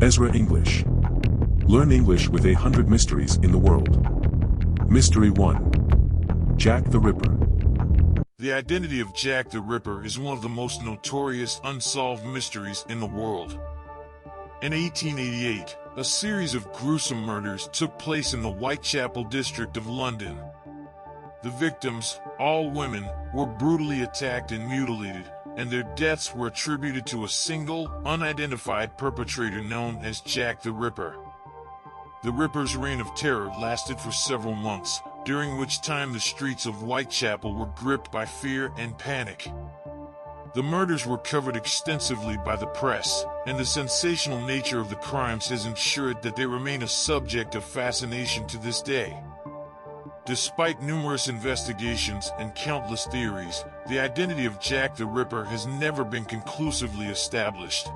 Ezra English. Learn English with 800 mysteries in the world. Mystery 1. Jack the Ripper. The identity of Jack the Ripper is one of the most notorious unsolved mysteries in the world. In 1888, a series of gruesome murders took place in the Whitechapel district of London. The victims, all women, were brutally attacked and mutilated, and their deaths were attributed to a single, unidentified perpetrator known as Jack the Ripper. The Ripper's reign of terror lasted for several months, during which time the streets of Whitechapel were gripped by fear and panic. The murders were covered extensively by the press, and the sensational nature of the crimes has ensured that they remain a subject of fascination to this day. Despite numerous investigations and countless theories, the identity of Jack the Ripper has never been conclusively established.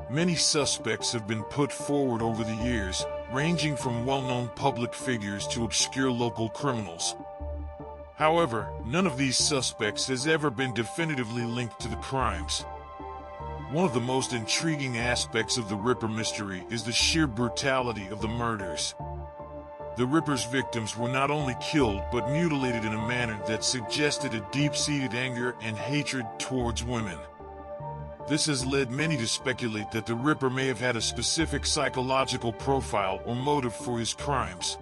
Many suspects have been put forward over the years, ranging from well-known public figures to obscure local criminals. However, none of these suspects has ever been definitively linked to the crimes. One of the most intriguing aspects of the Ripper mystery is the sheer brutality of the murders. The Ripper's victims were not only killed but mutilated in a manner that suggested a deep-seated anger and hatred towards women. This has led many to speculate that the Ripper may have had a specific psychological profile or motive for his crimes.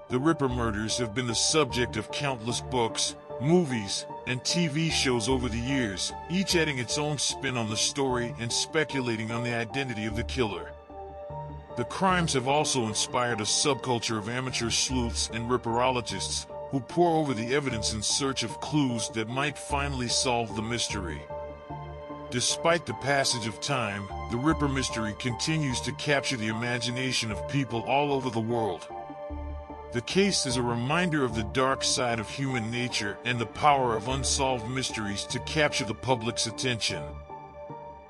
The Ripper murders have been the subject of countless books, movies, and TV shows over the years, each adding its own spin on the story and speculating on the identity of the killer. The crimes have also inspired a subculture of amateur sleuths and ripperologists who pore over the evidence in search of clues that might finally solve the mystery. Despite the passage of time, the Ripper mystery continues to capture the imagination of people all over the world. The case is a reminder of the dark side of human nature and the power of unsolved mysteries to capture the public's attention.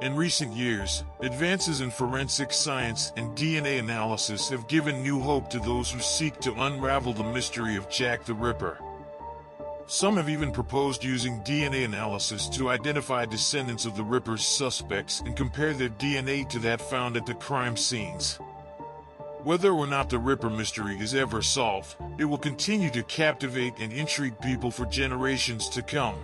In recent years, advances in forensic science and DNA analysis have given new hope to those who seek to unravel the mystery of Jack the Ripper. Some have even proposed using DNA analysis to identify descendants of the Ripper's suspects and compare their DNA to that found at the crime scenes. Whether or not the Ripper mystery is ever solved, it will continue to captivate and intrigue people for generations to come.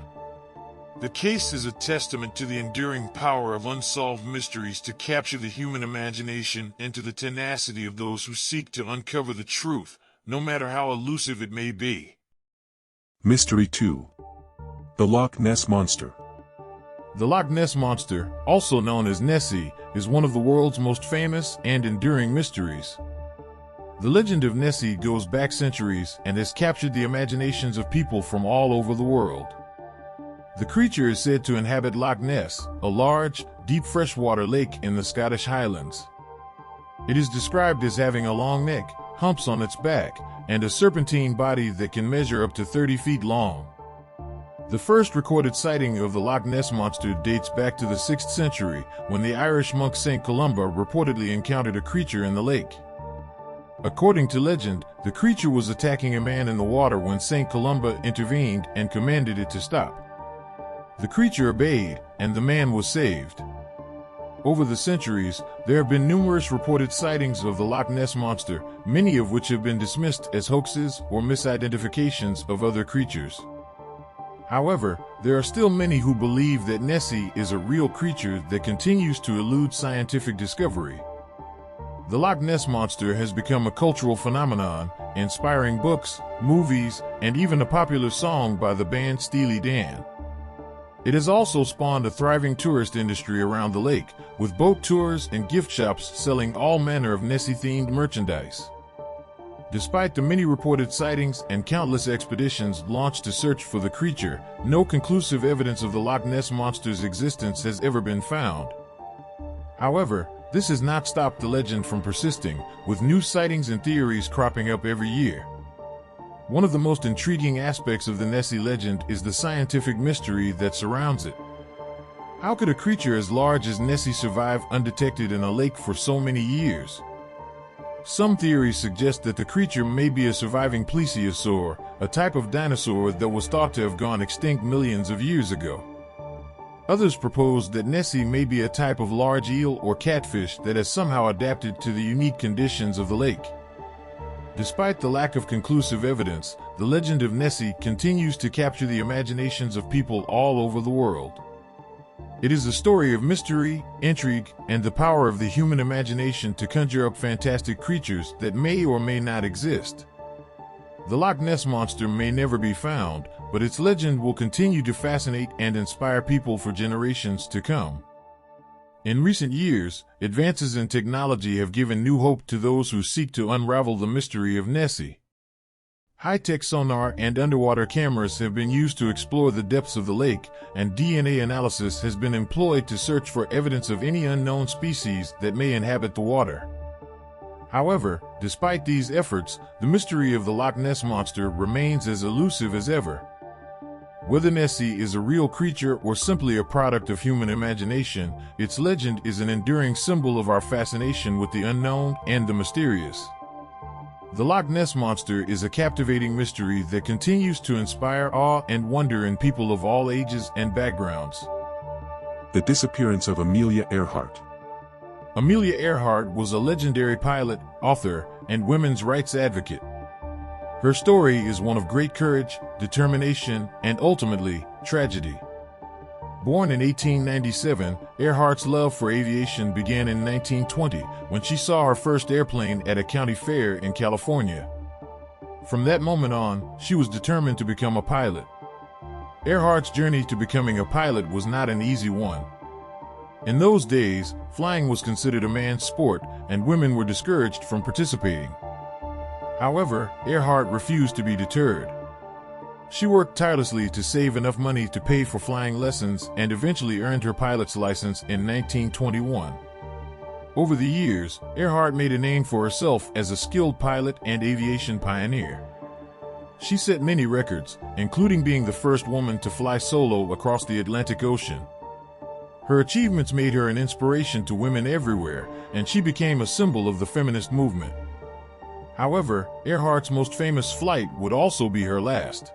The case is a testament to the enduring power of unsolved mysteries to capture the human imagination and to the tenacity of those who seek to uncover the truth, no matter how elusive it may be. Mystery 2. The Loch Ness Monster. The Loch Ness Monster, also known as Nessie, is one of the world's most famous and enduring mysteries. The legend of Nessie goes back centuries and has captured the imaginations of people from all over the world. The creature is said to inhabit Loch Ness, a large, deep freshwater lake in the Scottish Highlands. It is described as having a long neck, humps on its back, and a serpentine body that can measure up to 30 feet long. The first recorded sighting of the Loch Ness Monster dates back to the 6th century, when the Irish monk St. Columba reportedly encountered a creature in the lake. According to legend, the creature was attacking a man in the water when St. Columba intervened and commanded it to stop. The creature obeyed, and the man was saved. Over the centuries, there have been numerous reported sightings of the Loch Ness Monster, many of which have been dismissed as hoaxes or misidentifications of other creatures. However, there are still many who believe that Nessie is a real creature that continues to elude scientific discovery. The Loch Ness Monster has become a cultural phenomenon, inspiring books, movies, and even a popular song by the band Steely Dan. It has also spawned a thriving tourist industry around the lake, with boat tours and gift shops selling all manner of Nessie-themed merchandise. Despite the many reported sightings and countless expeditions launched to search for the creature, no conclusive evidence of the Loch Ness Monster's existence has ever been found. However, this has not stopped the legend from persisting, with new sightings and theories cropping up every year. One of the most intriguing aspects of the Nessie legend is the scientific mystery that surrounds it. How could a creature as large as Nessie survive undetected in a lake for so many years? Some theories suggest that the creature may be a surviving plesiosaur, a type of dinosaur that was thought to have gone extinct millions of years ago. Others propose that Nessie may be a type of large eel or catfish that has somehow adapted to the unique conditions of the lake. Despite the lack of conclusive evidence, the legend of Nessie continues to capture the imaginations of people all over the world. It is a story of mystery, intrigue, and the power of the human imagination to conjure up fantastic creatures that may or may not exist. The Loch Ness Monster may never be found, but its legend will continue to fascinate and inspire people for generations to come. In recent years, advances in technology have given new hope to those who seek to unravel the mystery of Nessie. High-tech sonar and underwater cameras have been used to explore the depths of the lake, and DNA analysis has been employed to search for evidence of any unknown species that may inhabit the water. However, despite these efforts, the mystery of the Loch Ness Monster remains as elusive as ever. Whether Nessie is a real creature or simply a product of human imagination, its legend is an enduring symbol of our fascination with the unknown and the mysterious. The Loch Ness Monster is a captivating mystery that continues to inspire awe and wonder in people of all ages and backgrounds. The disappearance of Amelia Earhart. Amelia Earhart was a legendary pilot, author, and women's rights advocate. Her story is one of great courage, determination, and ultimately, tragedy. Born in 1897, Earhart's love for aviation began in 1920 when she saw her first airplane at a county fair in California. From that moment on, she was determined to become a pilot. Earhart's journey to becoming a pilot was not an easy one. In those days, flying was considered a man's sport, and women were discouraged from participating. However, Earhart refused to be deterred. She worked tirelessly to save enough money to pay for flying lessons and eventually earned her pilot's license in 1921. Over the years, Earhart made a name for herself as a skilled pilot and aviation pioneer. She set many records, including being the first woman to fly solo across the Atlantic Ocean. Her achievements made her an inspiration to women everywhere, and she became a symbol of the feminist movement. However, Earhart's most famous flight would also be her last.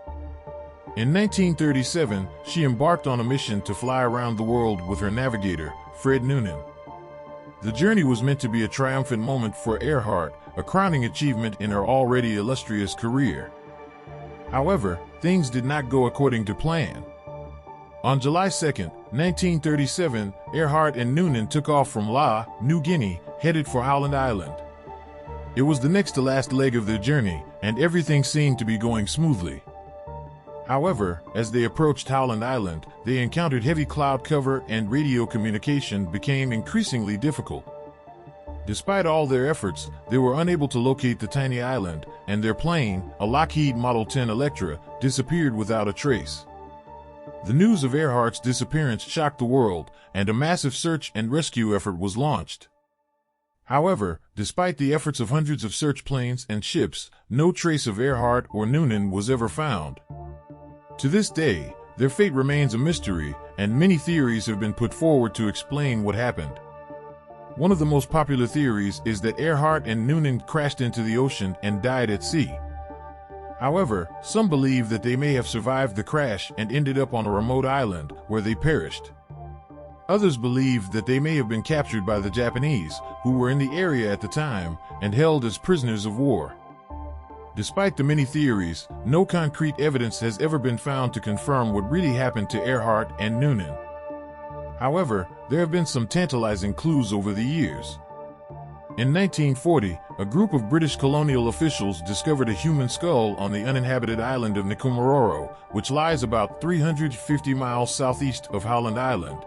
In 1937, she embarked on a mission to fly around the world with her navigator, Fred Noonan. The journey was meant to be a triumphant moment for Earhart, a crowning achievement in her already illustrious career. However, things did not go according to plan. On July 2, 1937, Earhart and Noonan took off from Loch, New Guinea, headed for Howland Island. It was the next to last leg of their journey, and everything seemed to be going smoothly. However, as they approached Howland Island, they encountered heavy cloud cover and radio communication became increasingly difficult. Despite all their efforts, they were unable to locate the tiny island, and their plane, a Lockheed Model 10 Electra, disappeared without a trace. The news of Earhart's disappearance shocked the world, and a massive search and rescue effort was launched. However, despite the efforts of hundreds of search planes and ships, no trace of Earhart or Noonan was ever found. To this day, their fate remains a mystery, and many theories have been put forward to explain what happened. One of the most popular theories is that Earhart and Noonan crashed into the ocean and died at sea. However, some believe that they may have survived the crash and ended up on a remote island where they perished. Others believe that they may have been captured by the Japanese, who were in the area at the time, and held as prisoners of war. Despite the many theories, no concrete evidence has ever been found to confirm what really happened to Earhart and Noonan. However, there have been some tantalizing clues over the years. In 1940, a group of British colonial officials discovered a human skull on the uninhabited island of Nikumaroro, which lies about 350 miles southeast of Howland Island.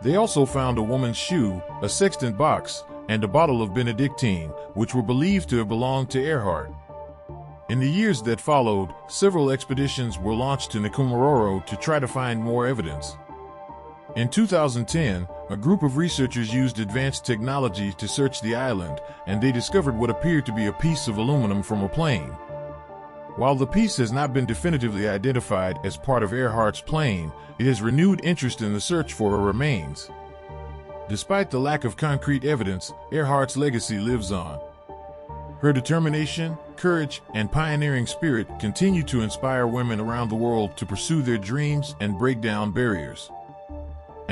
They also found a woman's shoe, a sextant box, and a bottle of Benedictine, which were believed to have belonged to Earhart. In the years that followed, several expeditions were launched to Nikumaroro to try to find more evidence. In 2010, a group of researchers used advanced technology to search the island, and they discovered what appeared to be a piece of aluminum from a plane. While the piece has not been definitively identified as part of Earhart's plane, it has renewed interest in the search for her remains. Despite the lack of concrete evidence, Earhart's legacy lives on. Her determination, courage, and pioneering spirit continue to inspire women around the world to pursue their dreams and break down barriers.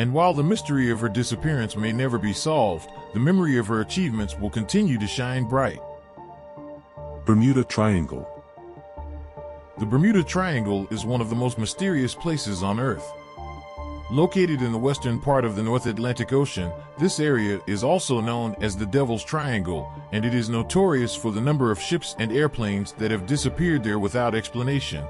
And while the mystery of her disappearance may never be solved, the memory of her achievements will continue to shine bright. Bermuda Triangle. The Bermuda Triangle is one of the most mysterious places on Earth. Located in the western part of the North Atlantic Ocean, this area is also known as the Devil's Triangle, and it is notorious for the number of ships and airplanes that have disappeared there without explanation.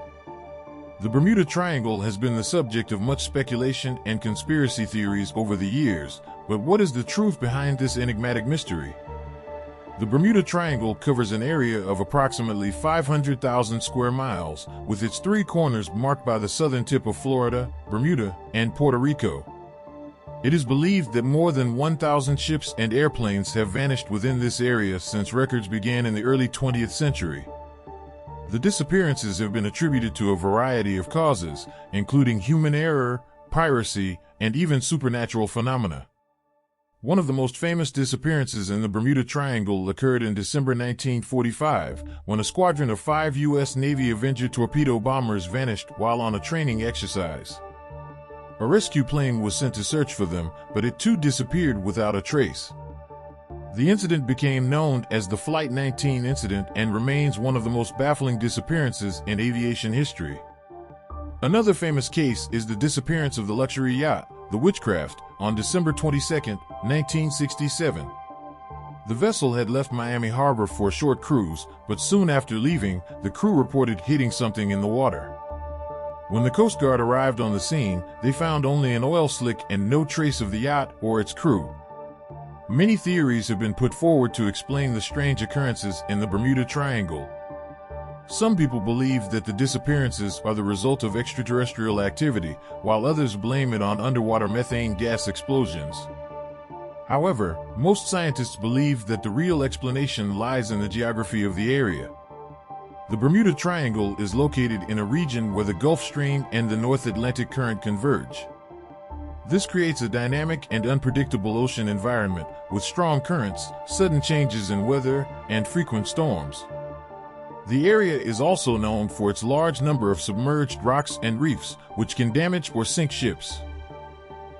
The Bermuda Triangle has been the subject of much speculation and conspiracy theories over the years, but what is the truth behind this enigmatic mystery? The Bermuda Triangle covers an area of approximately 500,000 square miles, with its three corners marked by the southern tip of Florida, Bermuda, and Puerto Rico. It is believed that more than 1,000 ships and airplanes have vanished within this area since records began in the early 20th century. The disappearances have been attributed to a variety of causes, including human error, piracy, and even supernatural phenomena. One of the most famous disappearances in the Bermuda Triangle occurred in December 1945, when a squadron of 5 U.S. Navy Avenger torpedo bombers vanished while on a training exercise. A rescue plane was sent to search for them, but it too disappeared without a trace. The incident became known as the Flight 19 incident and remains one of the most baffling disappearances in aviation history. Another famous case is the disappearance of the luxury yacht, the Witchcraft, on December 22, 1967. The vessel had left Miami Harbor for a short cruise, but soon after leaving, the crew reported hitting something in the water. When the Coast Guard arrived on the scene, they found only an oil slick and no trace of the yacht or its crew. Many theories have been put forward to explain the strange occurrences in the Bermuda Triangle. Some people believe that the disappearances are the result of extraterrestrial activity, while others blame it on underwater methane gas explosions. However, most scientists believe that the real explanation lies in the geography of the area. The Bermuda Triangle is located in a region where the Gulf Stream and the North Atlantic Current converge. This creates a dynamic and unpredictable ocean environment with strong currents, sudden changes in weather, and frequent storms. The area is also known for its large number of submerged rocks and reefs, which can damage or sink ships.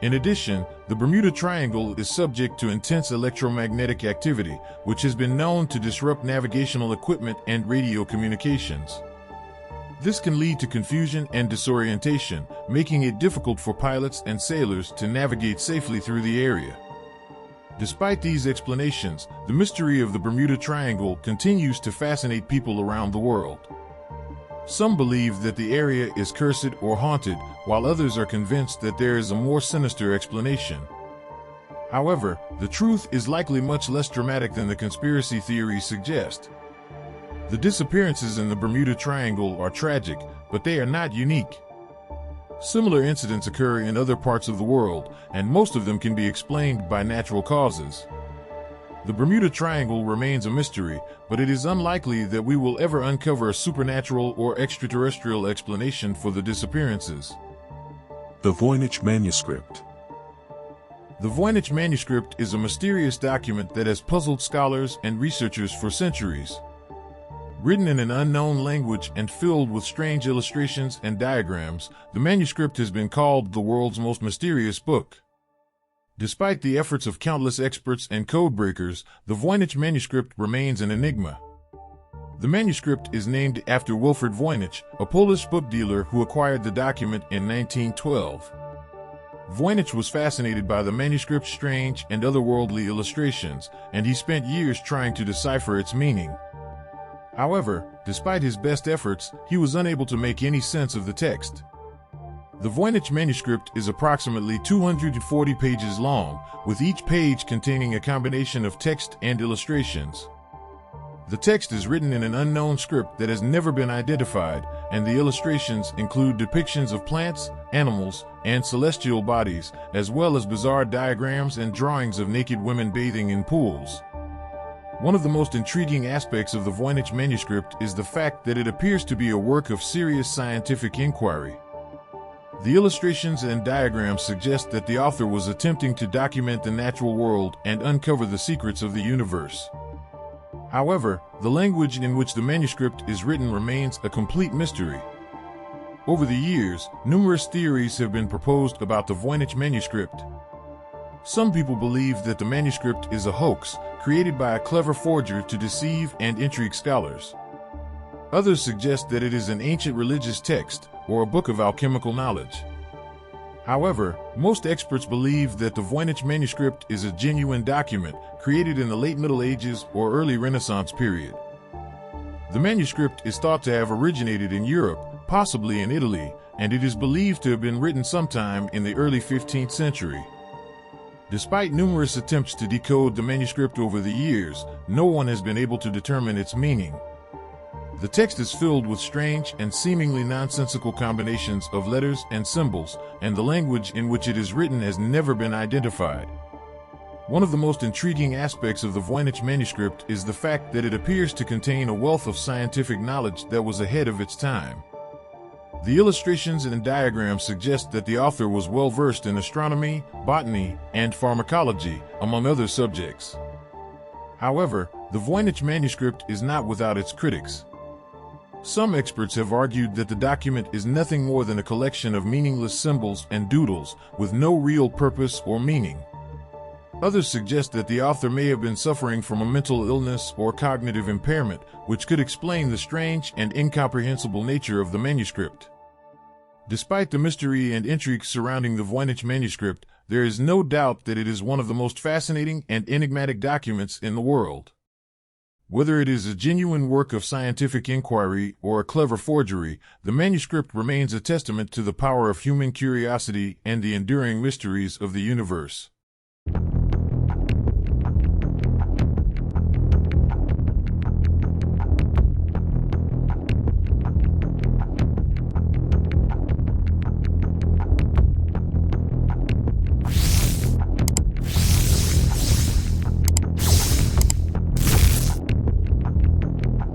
In addition, the Bermuda Triangle is subject to intense electromagnetic activity, which has been known to disrupt navigational equipment and radio communications. This can lead to confusion and disorientation, making it difficult for pilots and sailors to navigate safely through the area. Despite these explanations, the mystery of the Bermuda Triangle continues to fascinate people around the world. Some believe that the area is cursed or haunted, while others are convinced that there is a more sinister explanation. However, the truth is likely much less dramatic than the conspiracy theories suggest. The disappearances in the Bermuda Triangle are tragic, but they are not unique. Similar incidents occur in other parts of the world, and most of them can be explained by natural causes. The Bermuda Triangle remains a mystery, but it is unlikely that we will ever uncover a supernatural or extraterrestrial explanation for the disappearances. The Voynich Manuscript. The Voynich Manuscript is a mysterious document that has puzzled scholars and researchers for centuries. Written in an unknown language and filled with strange illustrations and diagrams, the manuscript has been called the world's most mysterious book. Despite the efforts of countless experts and codebreakers, the Voynich Manuscript remains an enigma. The manuscript is named after Wilfred Voynich, a Polish book dealer who acquired the document in 1912. Voynich was fascinated by the manuscript's strange and otherworldly illustrations, and he spent years trying to decipher its meaning. However, despite his best efforts, he was unable to make any sense of the text. The Voynich Manuscript is approximately 240 pages long, with each page containing a combination of text and illustrations. The text is written in an unknown script that has never been identified, and the illustrations include depictions of plants, animals, and celestial bodies, as well as bizarre diagrams and drawings of naked women bathing in pools. One of the most intriguing aspects of the Voynich Manuscript is the fact that it appears to be a work of serious scientific inquiry. The illustrations and diagrams suggest that the author was attempting to document the natural world and uncover the secrets of the universe. However, the language in which the manuscript is written remains a complete mystery. Over the years, numerous theories have been proposed about the Voynich Manuscript. Some people believe that the manuscript is a hoax, created by a clever forger to deceive and intrigue scholars. Others suggest that it is an ancient religious text, or a book of alchemical knowledge. However, most experts believe that the Voynich Manuscript is a genuine document, created in the late Middle Ages or early Renaissance period. The manuscript is thought to have originated in Europe, possibly in Italy, and it is believed to have been written sometime in the early 15th century. Despite numerous attempts to decode the manuscript over the years, no one has been able to determine its meaning. The text is filled with strange and seemingly nonsensical combinations of letters and symbols, and the language in which it is written has never been identified. One of the most intriguing aspects of the Voynich Manuscript is the fact that it appears to contain a wealth of scientific knowledge that was ahead of its time. The illustrations and diagrams suggest that the author was well versed in astronomy, botany, and pharmacology, among other subjects. However, the Voynich Manuscript is not without its critics. Some experts have argued that the document is nothing more than a collection of meaningless symbols and doodles, with no real purpose or meaning. Others suggest that the author may have been suffering from a mental illness or cognitive impairment, which could explain the strange and incomprehensible nature of the manuscript. Despite the mystery and intrigue surrounding the Voynich Manuscript, there is no doubt that it is one of the most fascinating and enigmatic documents in the world. Whether it is a genuine work of scientific inquiry or a clever forgery, the manuscript remains a testament to the power of human curiosity and the enduring mysteries of the universe.